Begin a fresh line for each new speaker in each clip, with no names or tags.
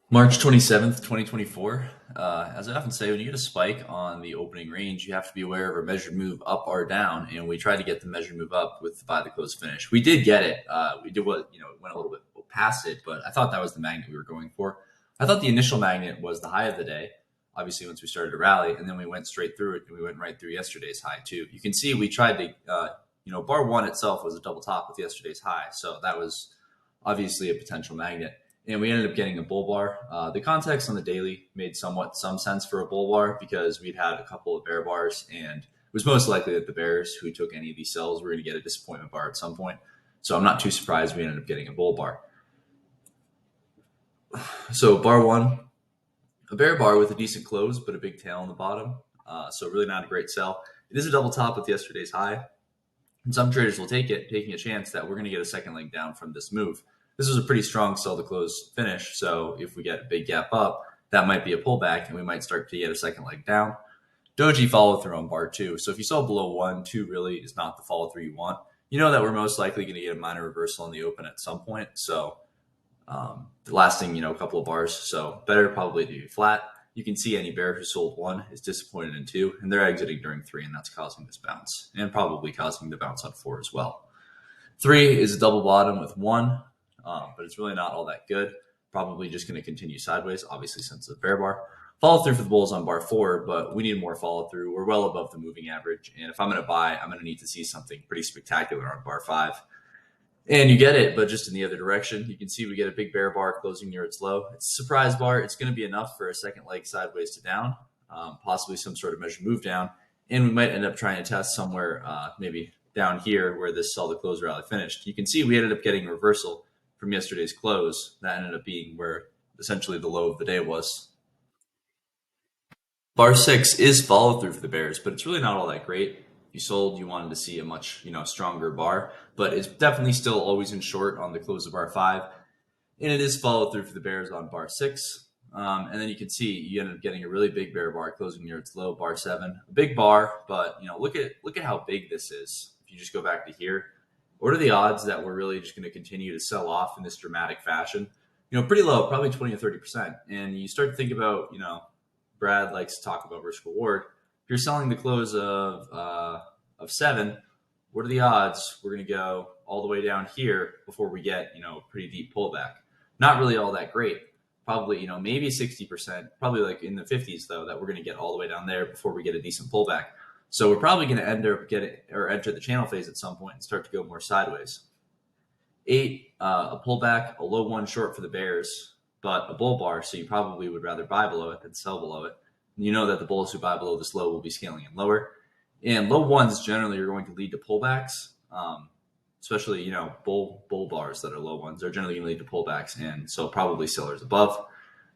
March 27th, 2024. As I often say, when you get a spike on the opening range, you have to be aware of a measured move up or down. And we tried to get the measured move up with the buy the close finish. We did get it. We did it went a little bit past it, but I thought that was the magnet we were going for. I thought the initial magnet was the high of the day, obviously, once we started to rally. And then we went straight through it and we went right through yesterday's high, too. You can see we tried to, bar one itself was a double top with yesterday's high. So that was obviously a potential magnet, and we ended up getting a bull bar. The context on the daily made some sense for a bull bar because we'd had a couple of bear bars, and it was most likely that the bears who took any of these sells were going to get a disappointment bar at some point. So I'm not too surprised we ended up getting a bull bar. So bar one, a bear bar with a decent close but a big tail on the bottom. So really not a great sell. It is a double top with yesterday's high, and some traders will take it, taking a chance that we're going to get a second leg down from this move. This was a pretty strong sell to close finish. So if we get a big gap up, that might be a pullback and we might start to get a second leg down. Doji follow through on bar two. So if you saw below one, two really is not the follow through you want. You know that we're most likely going to get a minor reversal in the open at some point. So lasting, a couple of bars. So better probably to be flat. You can see any bear who sold one is disappointed in two, and they're exiting during three, and that's causing this bounce and probably causing the bounce on four as well. Three is a double bottom with one, but it's really not all that good. Probably just going to continue sideways, obviously, since it's a bear bar. Follow through for the bulls on bar four, but we need more follow through. We're well above the moving average. And if I'm going to buy, I'm going to need to see something pretty spectacular on bar five. And you get it, but just in the other direction. You can see we get a big bear bar closing near its low. It's a surprise bar. It's going to be enough for a second leg sideways to down, possibly some sort of measured move down. And we might end up trying to test somewhere maybe down here where this sell to close rally finished. You can see we ended up getting a reversal from yesterday's close. That ended up being where essentially the low of the day was. Bar six is follow through for the Bears, but it's really not all that great. You sold, you wanted to see a much stronger bar, but it's definitely still always in short on the close of bar five, and it is follow through for the Bears on bar six. And then you can see you ended up getting a really big bear bar closing near its low, bar seven, a big bar, but look at how big this is. If you just go back to here, what are the odds that we're really just going to continue to sell off in this dramatic fashion? Pretty low, probably 20 or 30%. And you start to think about, Brad likes to talk about risk reward. If you're selling the close of seven, what are the odds we're going to go all the way down here before we get a pretty deep pullback? Not really all that great. Probably maybe 60%. Probably like in the 50s though that we're going to get all the way down there before we get a decent pullback. So we're probably going to enter the channel phase at some point and start to go more sideways. Eight, a pullback, a low one short for the Bears, but a bull bar, so you probably would rather buy below it than sell below it. You know that the bulls who buy below this low will be scaling in lower. And low ones generally are going to lead to pullbacks, especially, bull bars that are low ones are generally going to lead to pullbacks, and so probably sellers above.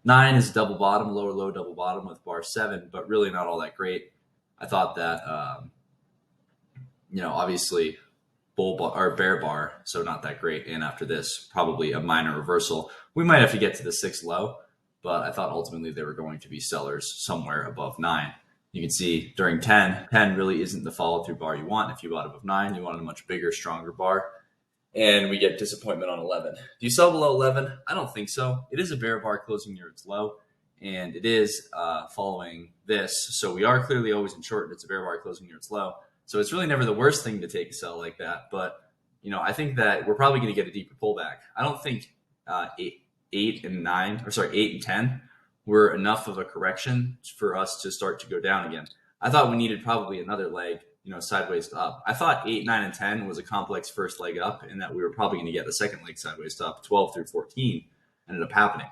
Nine is double bottom, lower low double bottom with bar seven, but really not all that great. I thought that, obviously bull bar or bear bar, so not that great. And after this, probably a minor reversal. We might have to get to the six low, but I thought ultimately they were going to be sellers somewhere above nine. You can see during 10 really isn't the follow through bar you want. If you bought above nine, you want a much bigger, stronger bar. And we get disappointment on 11. Do you sell below 11? I don't think so. It is a bear bar closing near its low, and it is following this. So we are clearly always in short, and it's a bear bar closing near its low. So it's really never the worst thing to take a sell like that. But, I think that we're probably going to get a deeper pullback. I don't think eight and 10 were enough of a correction for us to start to go down again. I thought we needed probably another leg, sideways to up. I thought 8, 9, and 10 was a complex first leg up, and that we were probably going to get the second leg sideways to up. 12 through 14 ended up happening.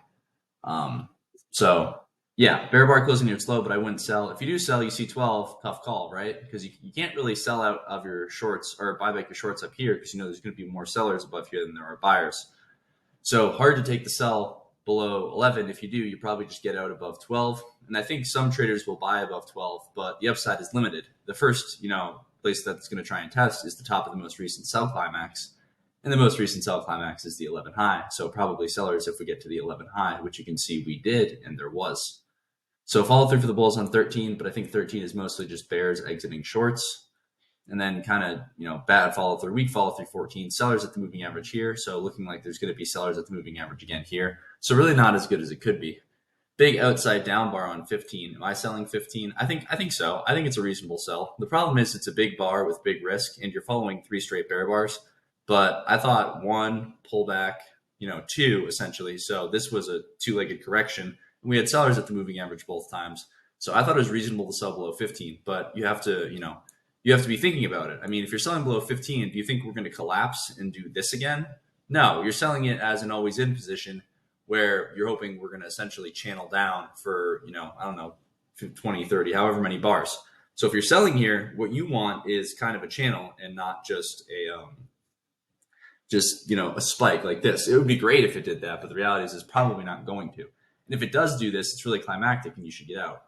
So yeah, bear bar closing near slow, but I wouldn't sell. If you do sell, you see 12, tough call, right? Because you can't really sell out of your shorts or buy back your shorts up here because there's going to be more sellers above here than there are buyers. So hard to take the sell below 11. If you do, you probably just get out above 12. And I think some traders will buy above 12, but the upside is limited. The first, place that's going to try and test is the top of the most recent sell climax. And the most recent sell climax is the 11 high. So probably sellers if we get to the 11 high, which you can see we did, and there was. So follow through for the bulls on 13, but I think 13 is mostly just bears exiting shorts. and then kind of, bad follow through, weak follow through 14, sellers at the moving average here. So looking like there's going to be sellers at the moving average again here. So really not as good as it could be. Big outside down bar on 15. Am I selling 15? I think so. I think it's a reasonable sell. The problem is it's a big bar with big risk, and you're following 3 straight bear bars. But I thought 1 pullback, 2 essentially. So this was a 2-legged correction. And we had sellers at the moving average both times. So I thought it was reasonable to sell below 15. But you have to, you have to be thinking about it. I mean, if you're selling below 15, do you think we're going to collapse and do this again? No, you're selling it as an always in position where you're hoping we're going to essentially channel down for, I don't know, 20, 30, however many bars. So if you're selling here, what you want is kind of a channel and not just a spike like this. It would be great if it did that, but the reality is it's probably not going to. And if it does do this, it's really climactic and you should get out.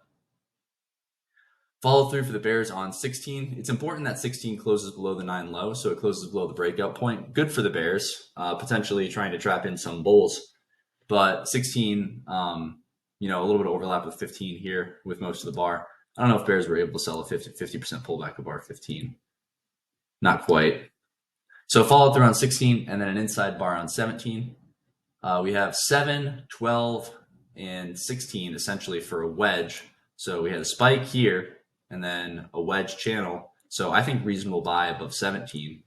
Follow through for the bears on 16. It's important that 16 closes below the 9 low, so it closes below the breakout point. Good for the bears, potentially trying to trap in some bulls. But 16, a little bit of overlap with 15 here with most of the bar. I don't know if bears were able to sell a 50% pullback of bar 15. Not quite. So follow through on 16 and then an inside bar on 17. We have 7, 12, and 16 essentially for a wedge. So we had a spike here and then a wedge channel. So I think reasonable buy above 17,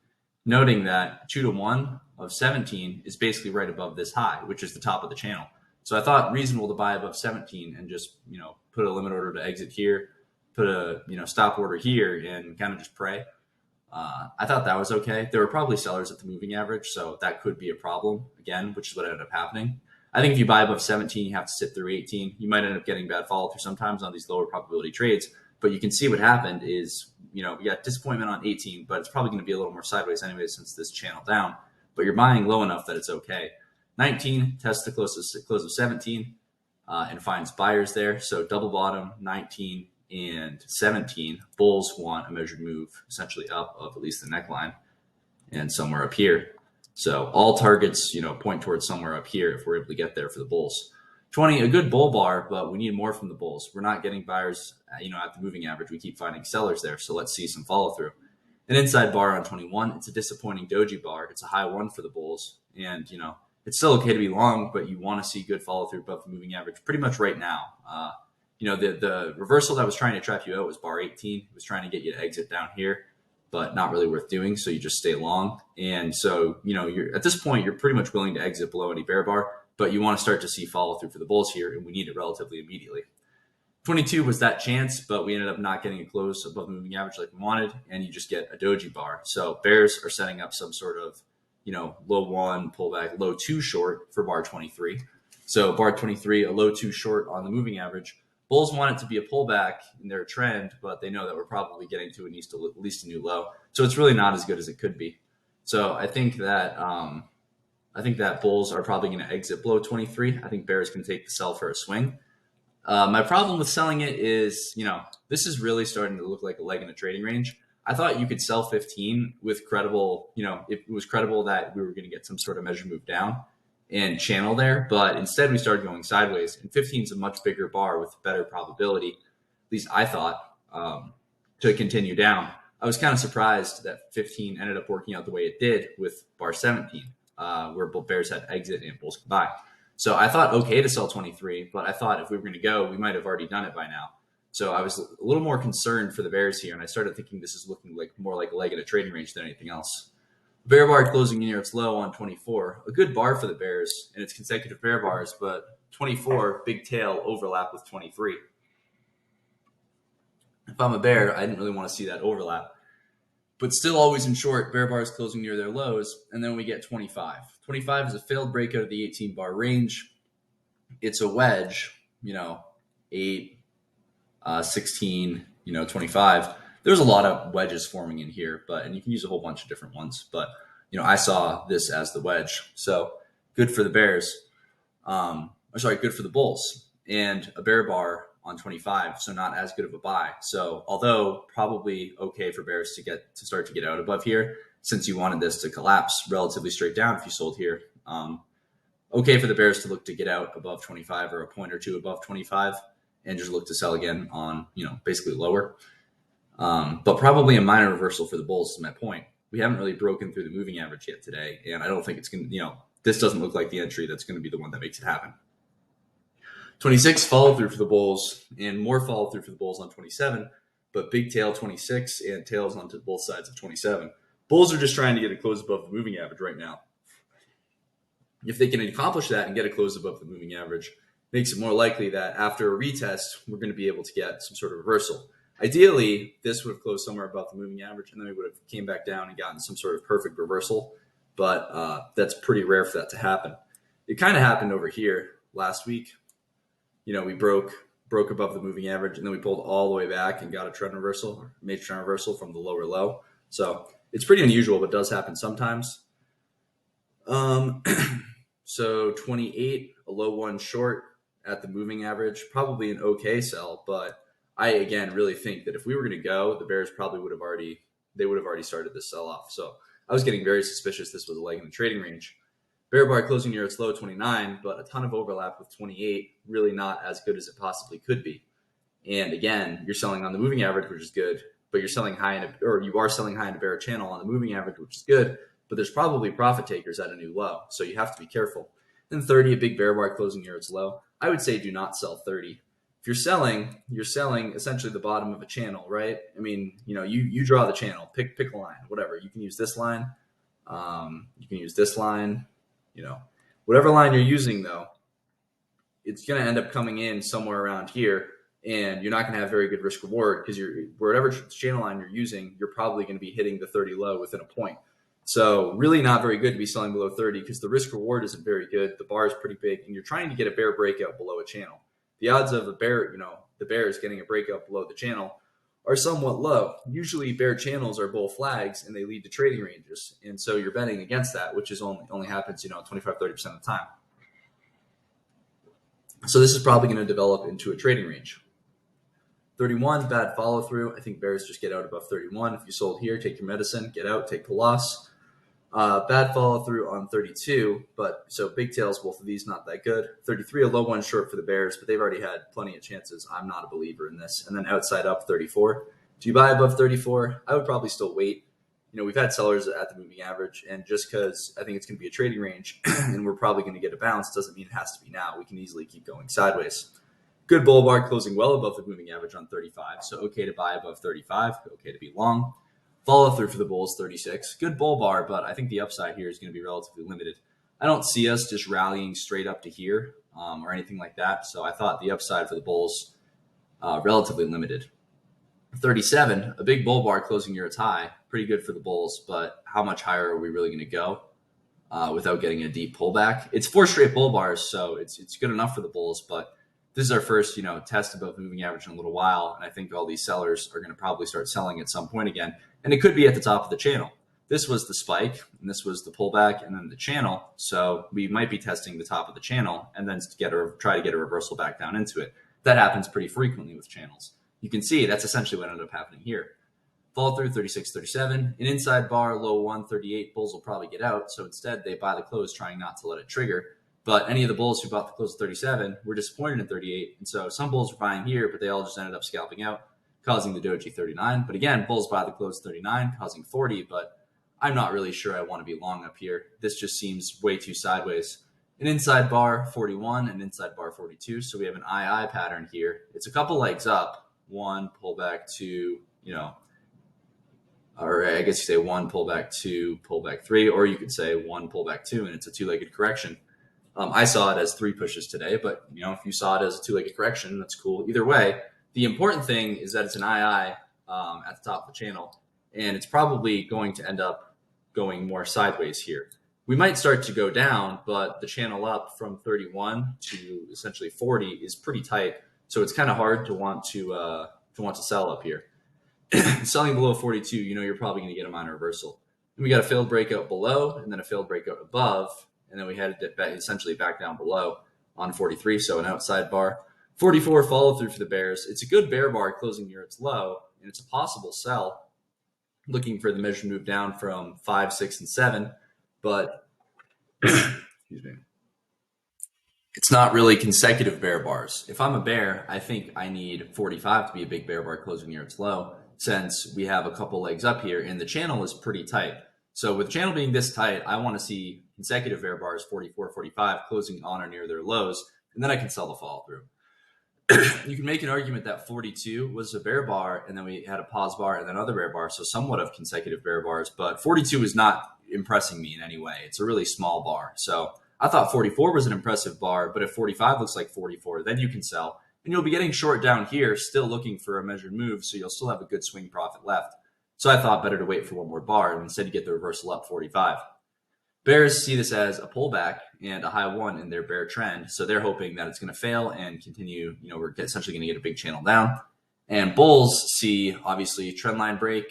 noting that 2 to 1 of 17 is basically right above this high, which is the top of the channel. So I thought reasonable to buy above 17 and just, put a limit order to exit here, put a, stop order here and kind of just pray. I thought that was okay. There were probably sellers at the moving average, so that could be a problem again, which is what ended up happening. I think if you buy above 17, you have to sit through 18. You might end up getting bad follow through sometimes on these lower probability trades, but you can see what happened is, we got disappointment on 18, but it's probably going to be a little more sideways anyway since this channel down, but you're buying low enough that it's okay. 19 tests the close of 17 and finds buyers there. So double bottom, 19 and 17. Bulls want a measured move essentially up of at least the neckline and somewhere up here. So all targets, point towards somewhere up here if we're able to get there for the bulls. 20, a good bull bar, but we need more from the bulls. We're not getting buyers, at the moving average. We keep finding sellers there. So let's see some follow through. An inside bar on 21. It's a disappointing doji bar. It's a high one for the bulls. And, it's still okay to be long, but you want to see good follow through above the moving average pretty much right now. The reversal that was trying to trap you out was bar 18. It was trying to get you to exit down here, but not really worth doing. So you just stay long. And so, you're at this point, you're pretty much willing to exit below any bear bar, but you want to start to see follow through for the bulls here. And we need it relatively immediately. 22 was that chance, but we ended up not getting a close above the moving average like we wanted. And you just get a doji bar. So bears are setting up some sort of, low 1 pullback, low 2 short for bar 23. So bar 23, a low 2 short on the moving average. Bulls want it to be a pullback in their trend, but they know that we're probably getting to at least a new low. So it's really not as good as it could be. So I think that bulls are probably going to exit below 23. I think bears can take the sell for a swing. My problem with selling it is, this is really starting to look like a leg in a trading range. I thought you could sell 15 with credible, if it was credible that we were going to get some sort of measure move down and channel there, but instead we started going sideways, and 15 is a much bigger bar with better probability, at least I thought, to continue down. I was kind of surprised that 15 ended up working out the way it did with bar 17, where both bears had exit and bulls could buy. So I thought okay to sell 23, but I thought if we were going to go, we might have already done it by now. So I was a little more concerned for the bears here, and I started thinking this is looking more like a leg in a trading range than anything else. Bear bar closing near its low on 24. A good bar for the bears, and it's consecutive bear bars, but 24, big tail overlap with 23. If I'm a bear, I didn't really want to see that overlap. But still always in short, bear bars closing near their lows, and then we get 25. 25 is a failed breakout of the 18 bar range. It's a wedge, 8, 16, 25. There's a lot of wedges forming in here, and you can use a whole bunch of different ones. But, I saw this as the wedge. So good for the bears. Good for the bulls. And a bear bar on 25, so not as good of a buy. So although probably okay for bears to start to get out above here, since you wanted this to collapse relatively straight down if you sold here. Okay for the bears to look to get out above 25 or a point or two above 25 and just look to sell again on, basically lower. But probably a minor reversal for the bulls is my point. We haven't really broken through the moving average yet today, and I don't think it's going to, this doesn't look like the entry that's going to be the one that makes it happen. 26 follow through for the bulls, and more follow through for the bulls on 27, but big tail 26 and tails onto both sides of 27. Bulls are just trying to get a close above the moving average right now. If they can accomplish that and get a close above the moving average, makes it more likely that after a retest, we're going to be able to get some sort of reversal. Ideally, this would have closed somewhere above the moving average, and then we would have came back down and gotten some sort of perfect reversal. But that's pretty rare for that to happen. It kind of happened over here last week. We broke above the moving average, and then we pulled all the way back and got a trend reversal, major trend reversal from the lower low. So it's pretty unusual, but does happen sometimes. So 28, a low one short at the moving average, probably an okay sell, but I again really think that if we were going to go, the bears probably would have already started this sell off. So I was getting very suspicious this was a leg in the trading range. Bear bar closing near its low 29, but a ton of overlap with 28, really not as good as it possibly could be. And again, you're selling on the moving average, which is good, but you are selling high in a bear channel on the moving average, which is good, but there's probably profit takers at a new low. So you have to be careful. Then 30, a big bear bar closing near its low. I would say do not sell 30. If you're selling essentially the bottom of a channel, right? I mean, you draw the channel, pick a line, whatever. You can use this line. You can use this line. Whatever line you're using, though, it's going to end up coming in somewhere around here, and you're not going to have very good risk reward because whatever channel line you're using, you're probably going to be hitting the 30 low within a point. So really not very good to be selling below 30 because the risk reward isn't very good. The bar is pretty big, and you're trying to get a bear breakout below a channel. The odds of the bears getting a breakout below the channel are somewhat low. Usually bear channels are bull flags and they lead to trading ranges. And so you're betting against that, which is only happens, 25, 30% of the time. So this is probably going to develop into a trading range. 31, bad follow through. I think bears just get out above 31. If you sold here, take your medicine, get out, take the loss. Bad follow through on 32, but so big tails, both of these not that good. 33, a low one short for the bears, but they've already had plenty of chances. I'm not a believer in this. And then outside up 34. Do you buy above 34? I would probably still wait. We've had sellers at the moving average, and just because I think it's going to be a trading range and we're probably going to get a bounce doesn't mean it has to be now. We can easily keep going sideways. Good bull bar closing well above the moving average on 35, so okay to buy above 35, okay to be long. Follow through for the bulls, 36. Good bull bar, but I think the upside here is going to be relatively limited. I don't see us just rallying straight up to here or anything like that, so I thought the upside for the bulls relatively limited. 37, a big bull bar closing near its high, pretty good for the bulls, but how much higher are we really going to go without getting a deep pullback? It's 4 straight bull bars, so it's good enough for the bulls, but this is our first, test above moving average in a little while, and I think all these sellers are going to probably start selling at some point again, and it could be at the top of the channel. This was the spike, and this was the pullback, and then the channel, so we might be testing the top of the channel and then try to get a reversal back down into it. That happens pretty frequently with channels. You can see that's essentially what ended up happening here. Follow through 36, 37, an inside bar, low 1, 38, bulls will probably get out, so instead they buy the close trying not to let it trigger. But any of the bulls who bought the close at 37 were disappointed in 38. And so some bulls were buying here, but they all just ended up scalping out, causing the doji 39. But again, bulls buy the close 39, causing 40. But I'm not really sure I want to be long up here. This just seems way too sideways. An inside bar 41, an inside bar 42. So we have an II pattern here. It's a couple legs up. One pullback, two, or I guess you say one pullback, two, pullback, three, or you could say one pullback, two, and it's a two-legged correction. I saw it as 3 pushes today, but if you saw it as a 2-legged correction, that's cool. Either way, the important thing is that it's an II at the top of the channel, and it's probably going to end up going more sideways here. We might start to go down, but the channel up from 31 to essentially 40 is pretty tight, so it's kind of hard to want to sell up here. Selling below 42, you're probably going to get a minor reversal. And we got a failed breakout below, and then a failed breakout above. And then we had it essentially back down below on 43, so an outside bar. 44, follow through for the bears. It's a good bear bar closing near its low, and it's a possible sell. Looking for the measure to move down from 5, 6, and 7, but excuse me, it's not really consecutive bear bars. If I'm a bear, I think I need 45 to be a big bear bar closing near its low. since we have a couple legs up here and the channel is pretty tight. So with the channel being this tight, I want to see consecutive bear bars 44, 45 closing on or near their lows, and then I can sell the follow through. You can make an argument that 42 was a bear bar, and then we had a pause bar and then another bear bar, so somewhat of consecutive bear bars, but 42 is not impressing me in any way. It's a really small bar. So I thought 44 was an impressive bar, but if 45 looks like 44, then you can sell. And you'll be getting short down here, still looking for a measured move, so you'll still have a good swing profit left. So I thought better to wait for one more bar, and instead you get the reversal up 45. Bears see this as a pullback and a high one in their bear trend. So they're hoping that it's going to fail and continue. We're essentially going to get a big channel down. And bulls see, obviously, trend line break.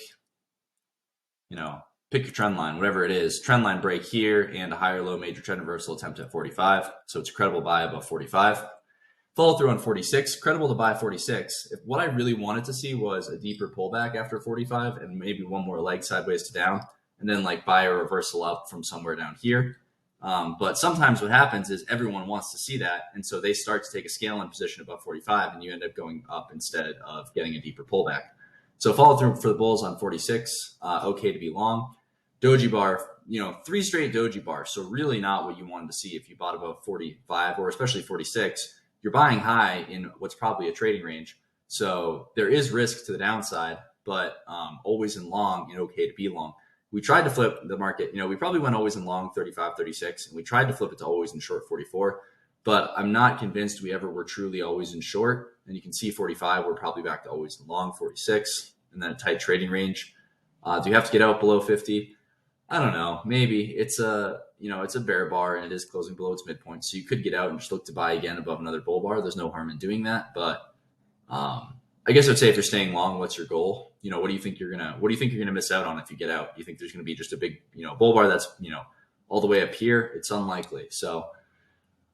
Pick your trend line, whatever it is. Trend line break here and a higher low major trend reversal attempt at 45. So it's a credible buy above 45. Follow through on 46, credible to buy 46. If what I really wanted to see was a deeper pullback after 45 and maybe one more leg sideways to down, and then like buy a reversal up from somewhere down here. But sometimes what happens is everyone wants to see that. And so they start to take a scale in position above 45 and you end up going up instead of getting a deeper pullback. So follow through for the bulls on 46, okay to be long. Doji bar, 3 straight doji bars. So really not what you wanted to see if you bought above 45 or especially 46. You're buying high in what's probably a trading range. So there is risk to the downside, but always in long and okay to be long. We tried to flip the market. We probably went always in long 35, 36, and we tried to flip it to always in short 44. But I'm not convinced we ever were truly always in short. And you can see 45, we're probably back to always in long 46, and then a tight trading range. Do you have to get out below 50? I don't know. Maybe it's a bear bar and it is closing below its midpoint. So you could get out and just look to buy again above another bull bar. There's no harm in doing that. But I guess I'd say if you're staying long, what's your goal? What do you think you're gonna miss out on if you get out? Do you think there's gonna be just a big, bull bar that's, all the way up here? It's unlikely. So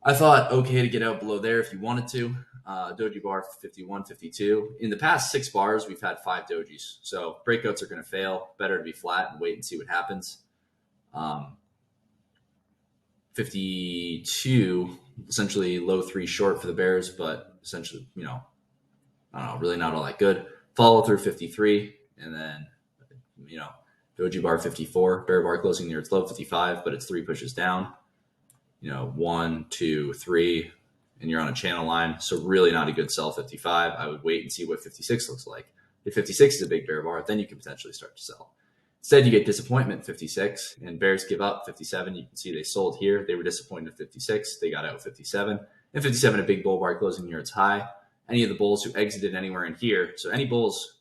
I thought, okay, to get out below there if you wanted to. Doji bar 51, 52. In the past 6 bars, we've had 5 dojis. So breakouts are going to fail. Better to be flat and wait and see what happens. 52, essentially low 3 short for the bears, but essentially, I don't know, really not all that good. Follow through 53, and then, doji bar 54, bear bar closing near its low 55, but it's 3 pushes down. 1, 2, 3, and you're on a channel line. So really not a good sell 55. I would wait and see what 56 looks like. If 56 is a big bear bar, then you can potentially start to sell. Instead, you get disappointment 56, and bears give up 57. You can see they sold here. They were disappointed at 56. They got out 57. And 57, a big bull bar closing near its high. Any of the bulls who exited anywhere in here, so any bulls,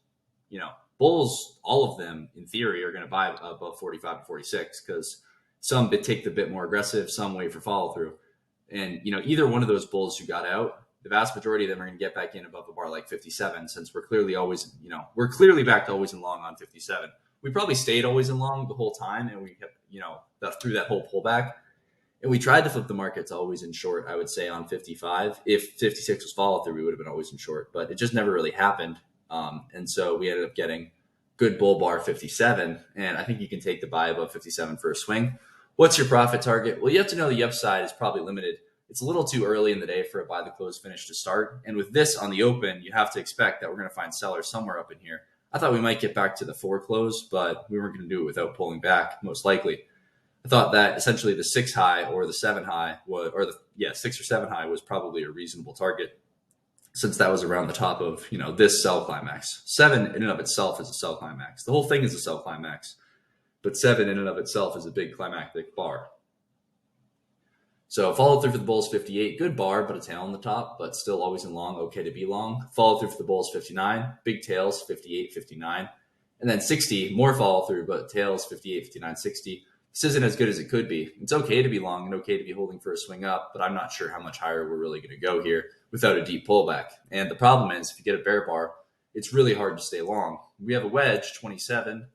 bulls, all of them in theory are going to buy above 45 and 46 because some take the bit more aggressive, some wait for follow through. And, either one of those bulls who got out, the vast majority of them are going to get back in above a bar like 57, since we're clearly back to always in long on 57. We probably stayed always in long the whole time, and we kept, through that whole pullback. And we tried to flip the market to always in short, I would say, on 55. If 56 was follow through, we would have been always in short, but it just never really happened. And so we ended up getting good bull bar 57, and I think you can take the buy above 57 for a swing. What's your profit target? Well, you have to know the upside is probably limited. It's a little too early in the day for a buy the close finish to start. And with this on the open, you have to expect that we're going to find sellers somewhere up in here. I thought we might get back to the 4 close, but we weren't going to do it without pulling back, most likely. I thought that essentially the 6 high or the 7 high, 6 or 7 high was probably a reasonable target, since that was around the top of, this sell climax. 7 in and of itself is a sell climax. The whole thing is a sell climax. But 7 in and of itself is a big climactic bar. So follow through for the bulls 58, good bar, but a tail on the top, but still always in long, okay to be long. Follow through for the bulls 59, big tails 58, 59. And then 60, more follow through, but tails 58, 59, 60. This isn't as good as it could be. It's okay to be long and okay to be holding for a swing up, but I'm not sure how much higher we're really going to go here without a deep pullback. And the problem is, if you get a bear bar, it's really hard to stay long. We have a wedge 27,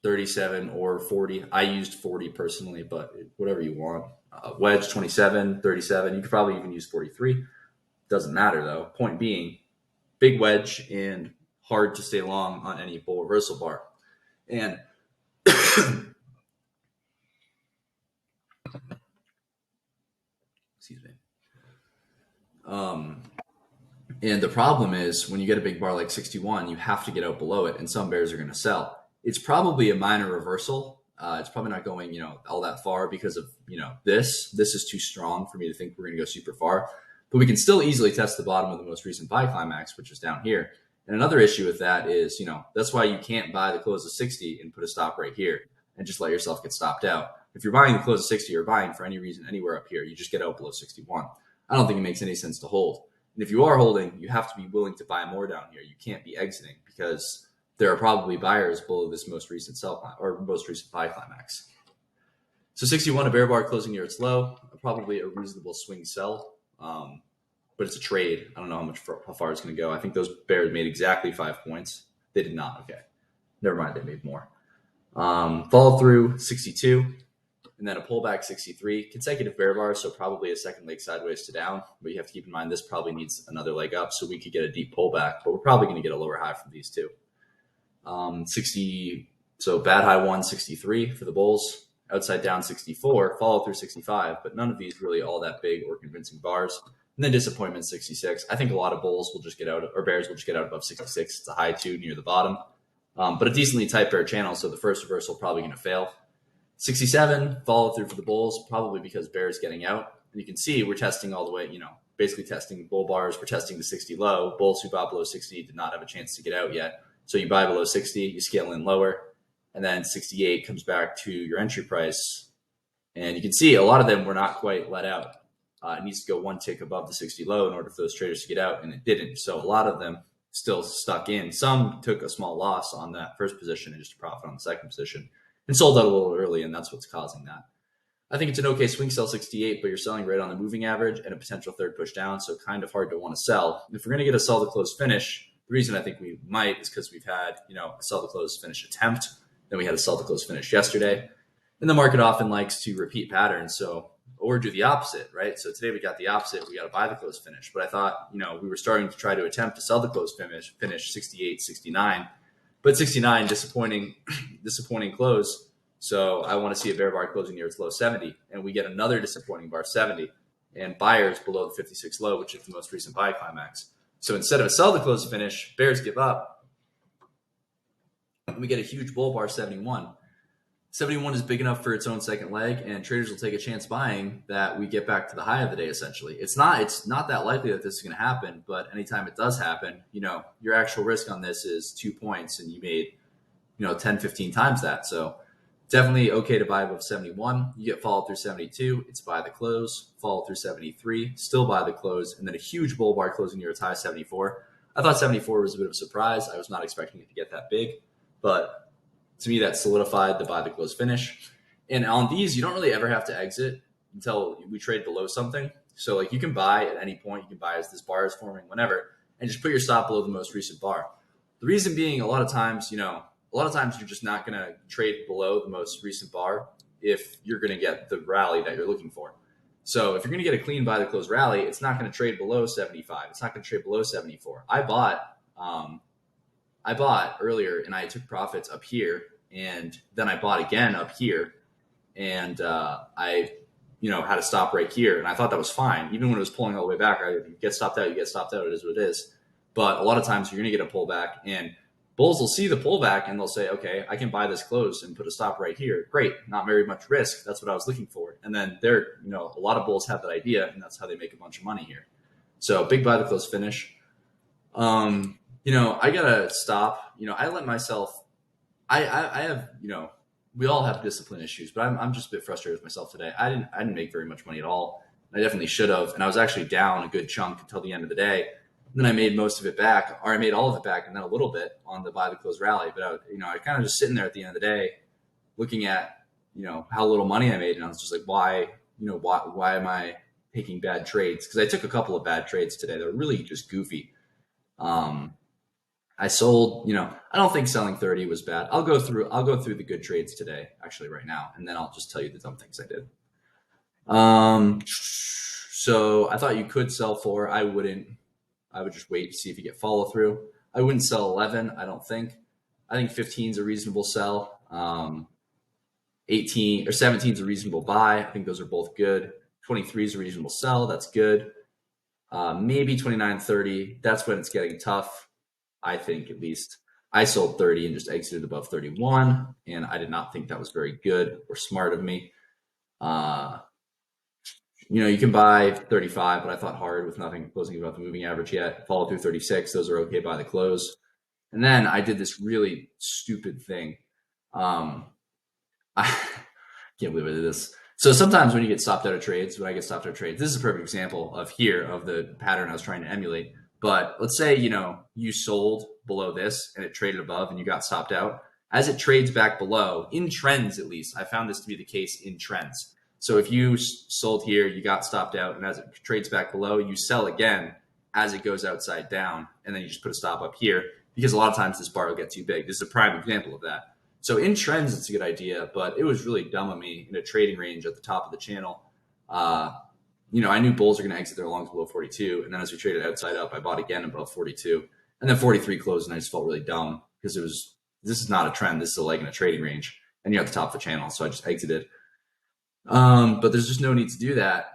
37 or 40. I used 40 personally, but whatever you want. Wedge 27, 37. You could probably even use 43. Doesn't matter though. Point being, big wedge and hard to stay long on any bull reversal bar. And excuse me. And the problem is when you get a big bar like 61, you have to get out below it, and some bears are going to sell. It's probably a minor reversal. It's probably not going, all that far because of, this. This is too strong for me to think we're going to go super far. But we can still easily test the bottom of the most recent buy climax, which is down here. And another issue with that is, that's why you can't buy the close of 60 and put a stop right here and just let yourself get stopped out. If you're buying the close of 60 or buying for any reason anywhere up here, you just get out below 61. I don't think it makes any sense to hold. And if you are holding, you have to be willing to buy more down here. You can't be exiting because there are probably buyers below this most recent sell or most recent buy climax. So 61, a bear bar closing near its low, probably a reasonable swing sell, but it's a trade. I don't know how far it's going to go. I think those bears made exactly 5 points. They did not. Okay, never mind. They made more. Follow through 62. And then a pullback 63, consecutive bear bars, so probably a second leg sideways to down. But you have to keep in mind this probably needs another leg up, so we could get a deep pullback. But we're probably going to get a lower high from these two. 60, so bad high 1, 63 for the bulls. Outside down 64, follow through 65, but none of these really all that big or convincing bars. And then disappointment 66. I think a lot of bulls will just get out, or bears will just get out above 66. It's a high 2 near the bottom, but a decently tight bear channel, so the first reversal probably going to fail. 67, follow through for the bulls, probably because bears getting out. And you can see we're testing all the way, basically testing bull bars. We're testing the 60 low. Bulls who bought below 60 did not have a chance to get out yet. So you buy below 60, you scale in lower, and then 68 comes back to your entry price. And you can see a lot of them were not quite let out. It needs to go one tick above the 60 low in order for those traders to get out, and it didn't. So a lot of them still stuck in. Some took a small loss on that first position and just a profit on the second position and sold out a little early, and that's what's causing that. I think it's an okay swing sell 68, but you're selling right on the moving average and a potential third push down, so kind of hard to want to sell. If we're going to get a sell to close finish, the reason I think we might is because we've had, a sell to close finish attempt, then we had a sell to close finish yesterday, and the market often likes to repeat patterns, or do the opposite, right? So today we got the opposite. We got to buy the close finish, but I thought, we were starting to try to attempt to sell the close finish 68, 69. But 69, disappointing close. So I want to see a bear bar closing near its low 70. And we get another disappointing bar 70. And buyers below the 56 low, which is the most recent buy climax. So instead of a sell to close finish, bears give up. And we get a huge bull bar 71. 71 is big enough for its own second leg, and traders will take a chance buying that we get back to the high of the day, essentially. It's not that likely that this is going to happen, but anytime it does happen, your actual risk on this is 2 points, and you made, 10, 15 times that. So definitely okay to buy above 71. You get follow through 72, it's buy the close. Follow through 73, still buy the close, and then a huge bull bar closing near its high 74. I thought 74 was a bit of a surprise. I was not expecting it to get that big, but to me, that solidified the buy the close finish. And on these, you don't really ever have to exit until we trade below something. So you can buy at any point. You can buy as this bar is forming, whenever, and just put your stop below the most recent bar. The reason being, a lot of times you're just not going to trade below the most recent bar if you're going to get the rally that you're looking for. So if you're going to get a clean buy the close rally, it's not going to trade below 75. It's not going to trade below 74. I bought earlier and I took profits up here, and then I bought again up here, and I had a stop right here, and I thought that was fine. Even when it was pulling all the way back, you get stopped out, it is what it is. But a lot of times you're going to get a pullback, and bulls will see the pullback and they'll say, okay, I can buy this close and put a stop right here. Great, not very much risk. That's what I was looking for. And then a lot of bulls have that idea, and that's how they make a bunch of money here. So big buy the close finish. I gotta stop. I let myself. I have. We all have discipline issues, but I'm just a bit frustrated with myself today. I didn't make very much money at all. I definitely should have, and I was actually down a good chunk until the end of the day. And then I made most of it back, or I made all of it back, and then a little bit on the buy the close rally. But I kind of just sitting there at the end of the day, looking at how little money I made, and I was just like, why am I taking bad trades? Because I took a couple of bad trades today. They're really just goofy. I sold, I don't think selling 30 was bad. I'll go through the good trades today, actually right now, and then I'll just tell you the dumb things I did. So I thought you could sell 4. I wouldn't. I would just wait to see if you get follow through. I wouldn't sell 11. I don't think. I think 15 is a reasonable sell. 18 or 17 is a reasonable buy. I think those are both good. 23 is a reasonable sell. That's good. maybe 29.30. That's when it's getting tough, I think, at least. I sold 30 and just exited above 31, and I did not think that was very good or smart of me. You can buy 35, but I thought hard with nothing closing above the moving average yet. Follow through 36. Those are okay by the close. And then I did this really stupid thing. I can't believe I did this. So sometimes when you get stopped out of trades, when I get stopped out of trades, this is a perfect example of the pattern I was trying to emulate. But let's say, you sold below this and it traded above and you got stopped out. As it trades back below, in trends at least, I found this to be the case in trends. So if you sold here, you got stopped out, and as it trades back below, you sell again as it goes outside down, and then you just put a stop up here, because a lot of times this bar will get too big. This is a prime example of that. So in trends, it's a good idea, but it was really dumb of me in a trading range at the top of the channel. I knew bulls are going to exit their longs below 42, and then as we traded outside up, I bought again above 42, and then 43 closed, and I just felt really dumb because this is not a trend. This is a leg in a trading range, and you're at the top of the channel, so I just exited. But there's just no need to do that.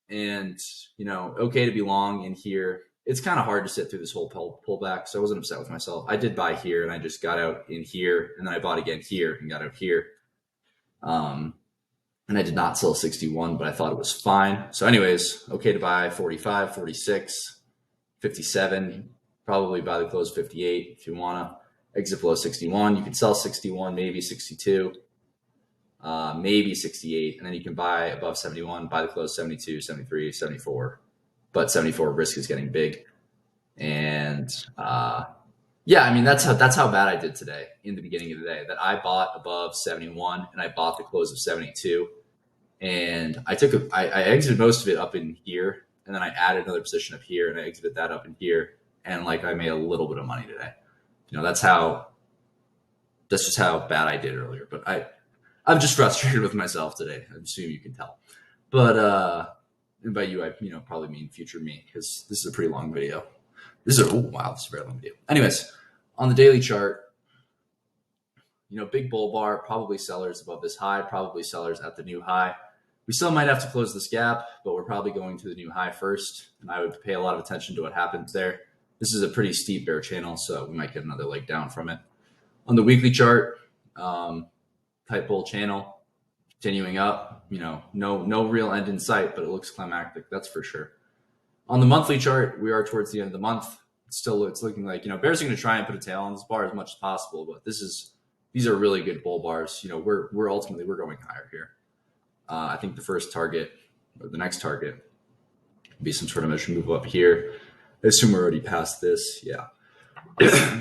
And, okay to be long in here. It's kind of hard to sit through this whole pullback, so I wasn't upset with myself. I did buy here, and I just got out in here, and then I bought again here and got out here. And I did not sell 61, but I thought it was fine. So anyways, okay to buy 45, 46, 57, probably buy the close 58 if you want to exit below 61. You can sell 61, maybe 62. Maybe 68, and then you can buy above 71, buy the close 72, 73, 74. But 74 risk is getting big. And that's how bad I did today in the beginning of the day, that I bought above 71 and I bought the close of 72. And I exited most of it up in here, and then I added another position up here and I exited that up in here. And I made a little bit of money today. That's just how bad I did earlier. But I'm just frustrated with myself today. I assume you can tell. But and by you, I probably mean future me, because this is a pretty long video. This is a very long video. Anyways, on the daily chart, big bull bar, probably sellers above this high, probably sellers at the new high. We still might have to close this gap, but we're probably going to the new high first, and I would pay a lot of attention to what happens there. This is a pretty steep bear channel, so we might get another leg down from it. On the weekly chart, type bull channel continuing up, no real end in sight, but it looks climactic, that's for sure. On the monthly chart, we are towards the end of the month. It's looking like, bears are going to try and put a tail on this bar as much as possible, but these are really good bull bars. We're ultimately going higher here. I think the first target, or the next target, would be some sort of measure move up here. I assume we're already past this. Yeah.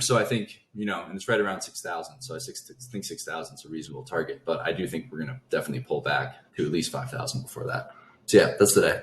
So I think, and it's right around 6,000. So I think 6,000 is a reasonable target, but I do think we're going to definitely pull back to at least 5,000 before that. So yeah, that's the day.